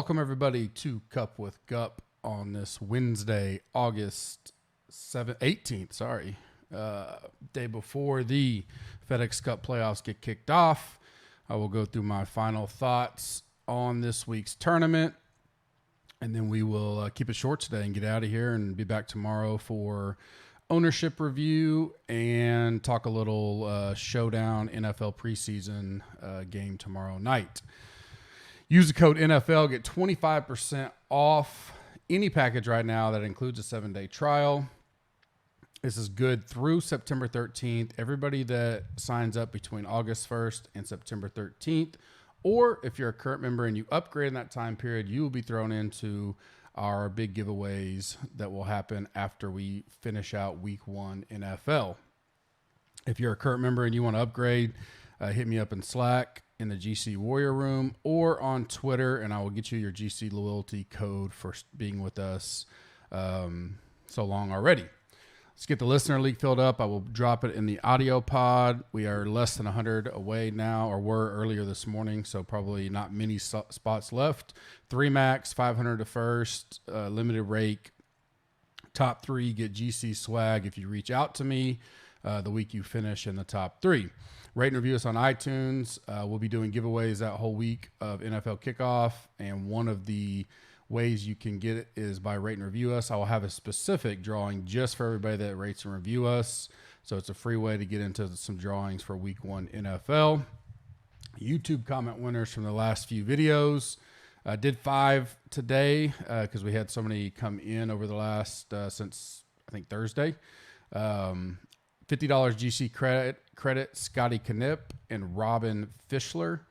Welcome everybody to Cup with GUP on this Wednesday, August 18th, day before the FedEx Cup playoffs get kicked off. I will go through my final thoughts on this week's tournament, and then we will keep it short today and get out of here and be back tomorrow for ownership review and talk a little showdown NFL preseason game tomorrow night. Use the code NFL, get 25% off any package right now that includes a 7-day trial. This is good through September 13th. Everybody that signs up between August 1st and September 13th, or if you're a current member and you upgrade in that time period, you will be thrown into our big giveaways that will happen after we finish out week 1 NFL. If you're a current member and you want to upgrade, hit me up in Slack in the GC Warrior Room or on Twitter, and I will get you your GC loyalty code for being with us so long already. Let's get the listener league filled up. I will drop it in the audio pod. We are less than 100 away now, or were earlier this morning, so probably not many spots left. 3 max, 500 to first, limited rake. Top 3 get GC swag if you reach out to me the week you finish in the top 3. Rate and review us on iTunes. We'll be doing giveaways that whole week of NFL kickoff, and one of the ways you can get it is by rate and review us. I will have a specific drawing just for everybody that rates and review us, so it's a free way to get into some drawings for week 1 NFL. YouTube comment winners from the last few videos. Did 5 today because we had so many come in over the last since I think Thursday. $50 GC credit, Scotty Knipp and Robin Fischler.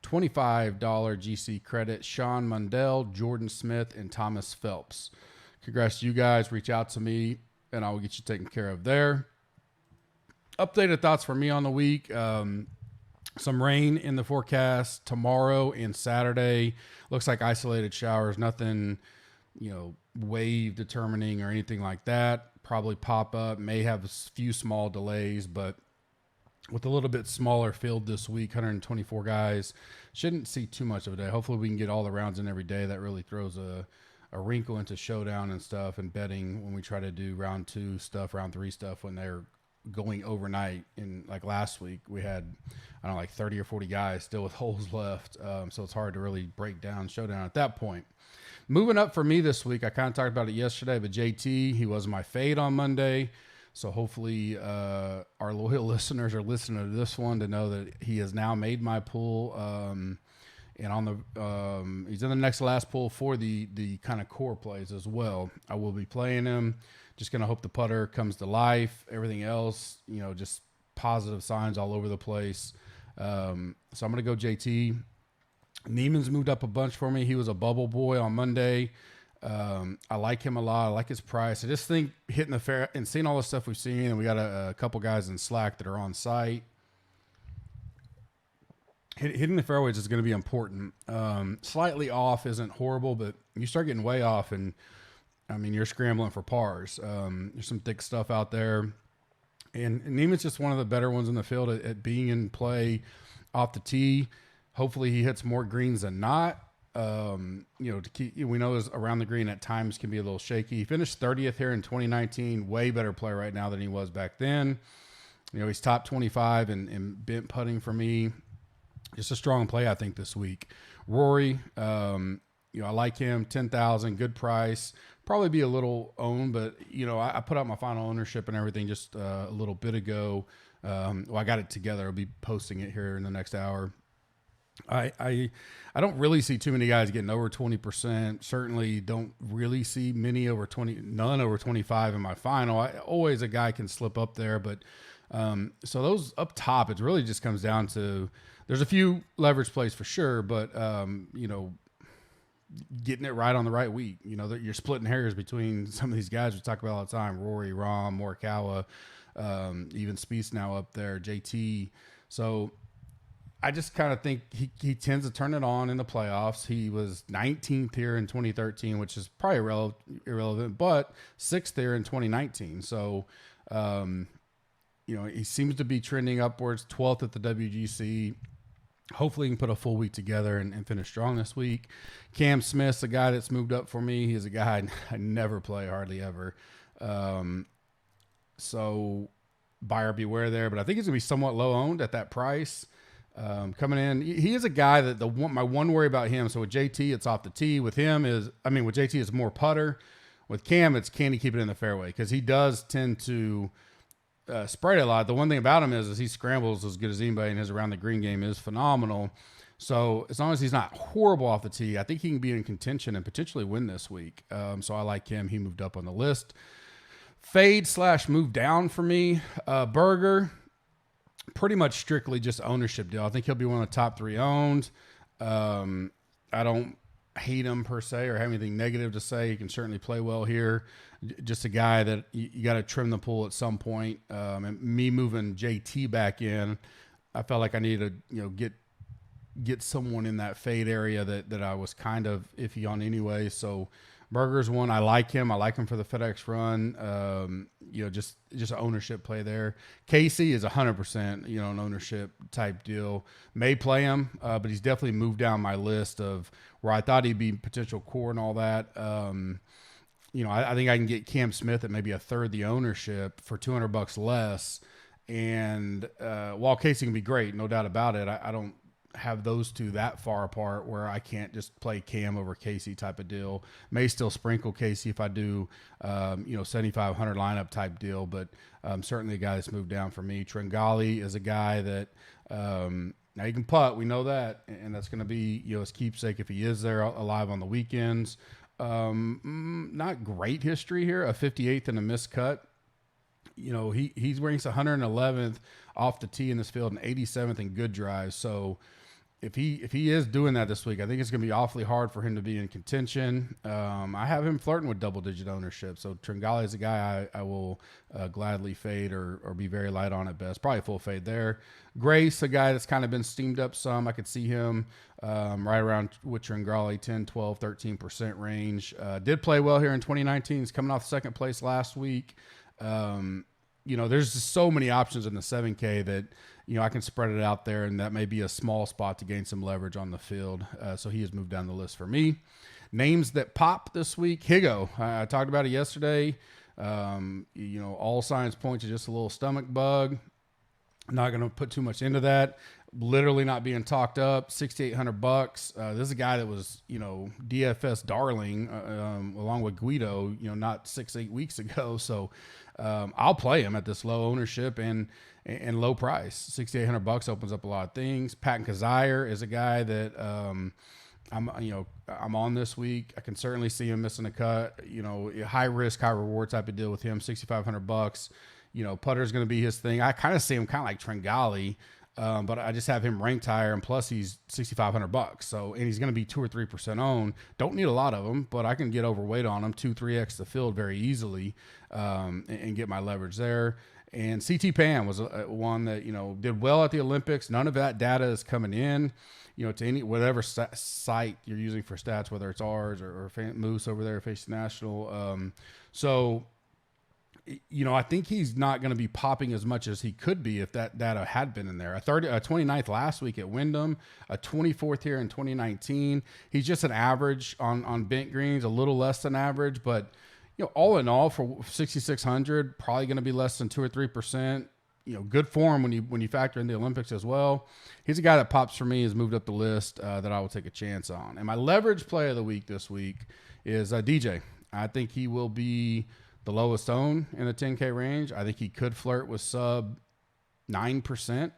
$25 GC credit, Sean Mundell, Jordan Smith, and Thomas Phelps. Congrats to you guys. Reach out to me, and I will get you taken care of there. Updated thoughts for me on the week. Some rain in the forecast tomorrow and Saturday. Looks like isolated showers. Nothing, wave determining or anything like that. Probably pop up. May have a few small delays, but with a little bit smaller field this week, 124 guys, shouldn't see too much of a day. Hopefully we can get all the rounds in every day. That really throws a wrinkle into showdown and stuff and betting when we try to do round 2 stuff, round 3 stuff when they're going overnight. In like last week, we had, 30 or 40 guys still with holes left. So it's hard to really break down showdown at that point. Moving up for me this week, I kind of talked about it yesterday, but JT, he was my fade on Monday. So hopefully our loyal listeners are listening to this one to know that he has now made my pool. And on the he's in the next last pool for the kind of core plays as well. I will be playing him. Just going to hope the putter comes to life. Everything else, just positive signs all over the place. So I'm going to go JT. Neiman's moved up a bunch for me. He was a bubble boy on Monday. I like him a lot. I like his price. I just think hitting the fair and seeing all the stuff we've seen, and we got a couple guys in Slack that are on site. Hitting the fairways is going to be important. Slightly off isn't horrible, but you start getting way off, and you're scrambling for pars. There's some thick stuff out there, and Neiman's just one of the better ones in the field at being in play off the tee. Hopefully, he hits more greens than not. To keep, we know is around the green at times can be a little shaky. He finished 30th here in 2019, way better player right now than he was back then. He's top 25 in bent putting for me. Just a strong play, I think, this week. Rory, I like him, 10,000, good price. Probably be a little owned, but I put out my final ownership and everything just a little bit ago. I got it together. I'll be posting it here in the next hour. I don't really see too many guys getting over 20%. Certainly don't really see many over 20, none over 25 in my final. Always a guy can slip up there, but so those up top, it really just comes down to, there's a few leverage plays for sure, but getting it right on the right week. You're splitting hairs between some of these guys we talk about all the time: Rory, Rahm, Morikawa, even Spieth now up there, JT. So I just kind of think he tends to turn it on in the playoffs. He was 19th here in 2013, which is probably irrelevant, but 6th here in 2019. So, he seems to be trending upwards, 12th at the WGC. Hopefully he can put a full week together and finish strong this week. Cam Smith's a guy that's moved up for me. He's a guy I never play, hardly ever. So buyer beware there, but I think he's going to be somewhat low owned at that price. Coming in, he is a guy that my one worry about him. So with JT, it's off the tee. With him with JT, it's more putter. With Cam, it's can he keep it in the fairway? Because he does tend to spread it a lot. The one thing about him is he scrambles as good as anybody, and his around the green game is phenomenal. So as long as he's not horrible off the tee, I think he can be in contention and potentially win this week. So I like him. He moved up on the list. Fade / move down for me. Berger, pretty much strictly just ownership deal. I think he'll be one of the top 3 owned. I don't hate him per se or have anything negative to say. He can certainly play well here. Just a guy that you got to trim the pool at some point. And me moving JT back in, I felt like I needed to get someone in that fade area that I was kind of iffy on anyway. So Berger's one. I like him. I like him for the FedEx run. Just an ownership play there. Casey is 100%, an ownership type deal. May play him, but he's definitely moved down my list of where I thought he'd be potential core and all that. I think I can get Cam Smith at maybe a third the ownership for $200 less. And while Casey can be great, no doubt about it, I don't have those two that far apart where I can't just play Cam over Casey type of deal. May still sprinkle Casey if I do, 7,500 lineup type deal, but certainly a guy that's moved down for me. Tringali is a guy that now he can putt. We know that, and that's going to be his keepsake if he is there alive on the weekends. Not great history here. A 58th and a missed cut. He's ranks 111th off the tee in this field and 87th in good drives. So if he is doing that this week, I think it's going to be awfully hard for him to be in contention. I have him flirting with double-digit ownership. So Tringali is a guy I will gladly fade or be very light on at best. Probably full fade there. Grace, a guy that's kind of been steamed up some. I could see him right around with Tringali, 10, 12, 13% range. Did play well here in 2019. He's coming off second place last week. There's just so many options in the 7K that, I can spread it out there, and that may be a small spot to gain some leverage on the field. So he has moved down the list for me. Names that pop this week. Higo, I talked about it yesterday. All signs point to just a little stomach bug. I'm not going to put too much into that. Literally not being talked up. $6,800. This is a guy that was, DFS darling along with Guido, not 6-8 weeks ago. So I'll play him at this low ownership and low price. $6,800 opens up a lot of things. Patton Kazire is a guy that I'm on this week. I can certainly see him missing a cut. High risk, high reward type of deal with him. $6,500. Putter is going to be his thing. I kind of see him kind of like Tringali. But I just have him ranked higher, and plus he's $6,500. So, and he's going to be 2 or 3% owned. Don't need a lot of them, but I can get overweight on him, 2-3x the field very easily, and get my leverage there. And CT Pan was one that did well at the Olympics. None of that data is coming in, to whatever site you're using for stats, whether it's ours or Moose over there, Face National. I think he's not going to be popping as much as he could be if that data had been in there. A 29th last week at Wyndham, a 24th here in 2019. He's just an average on bent greens, a little less than average, but all in all for 6,600, probably going to be less than 2 or 3%. Good form when you factor in the Olympics as well. He's a guy that pops for me, has moved up the list that I will take a chance on. And my leverage play of the week this week is DJ. I think he will be the lowest owned in the 10K range. I think he could flirt with sub 9%.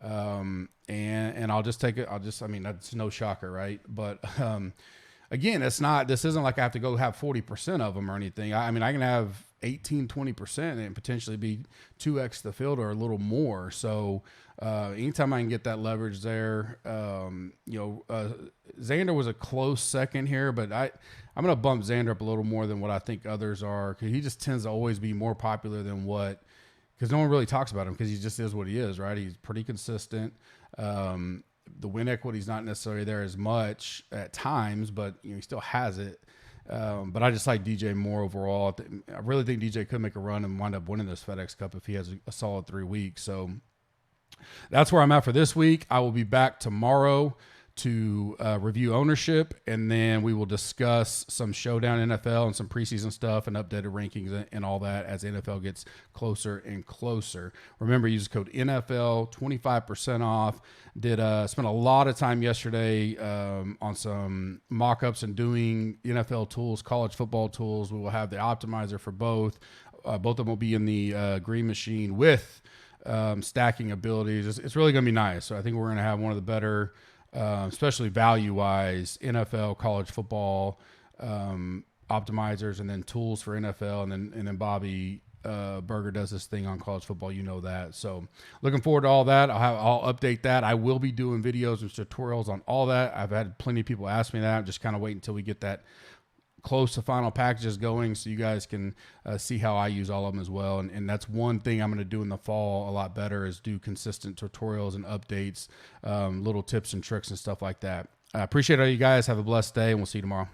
And I'll just take it. That's no shocker, right? But, again, this isn't like I have to go have 40% of them or anything. I can have 18, 20% and potentially be 2x the field or a little more. So, anytime I can get that leverage there, Xander was a close second here, but I'm going to bump Xander up a little more than what I think others are, because he just tends to always be more popular than because no one really talks about him because he just is what he is, right? He's pretty consistent. The win equity is not necessarily there as much at times, but he still has it. But I just like DJ more overall. I really think DJ could make a run and wind up winning this FedEx Cup if he has a solid 3 weeks. So That's where I'm at for this week. I will be back tomorrow to review ownership, and then we will discuss some showdown NFL and some preseason stuff and updated rankings and all that as NFL gets closer and closer. Remember, use code NFL, 25% off. Spent a lot of time yesterday on some mock-ups and doing NFL tools, college football tools. We will have the optimizer for both. Both of them will be in the green machine with stacking abilities. It's really going to be nice. So I think we're going to have one of the better, especially value-wise, NFL, college football optimizers, and then tools for NFL, and then Bobby Berger does this thing on college football. You know that. So looking forward to all that. I'll update that. I will be doing videos and tutorials on all that. I've had plenty of people ask me that. I'm just kind of waiting until we get that close to final packages going so you guys can see how I use all of them as well. And that's one thing I'm going to do in the fall a lot better, is do consistent tutorials and updates, little tips and tricks and stuff like that. I appreciate all you guys. Have a blessed day, and we'll see you tomorrow.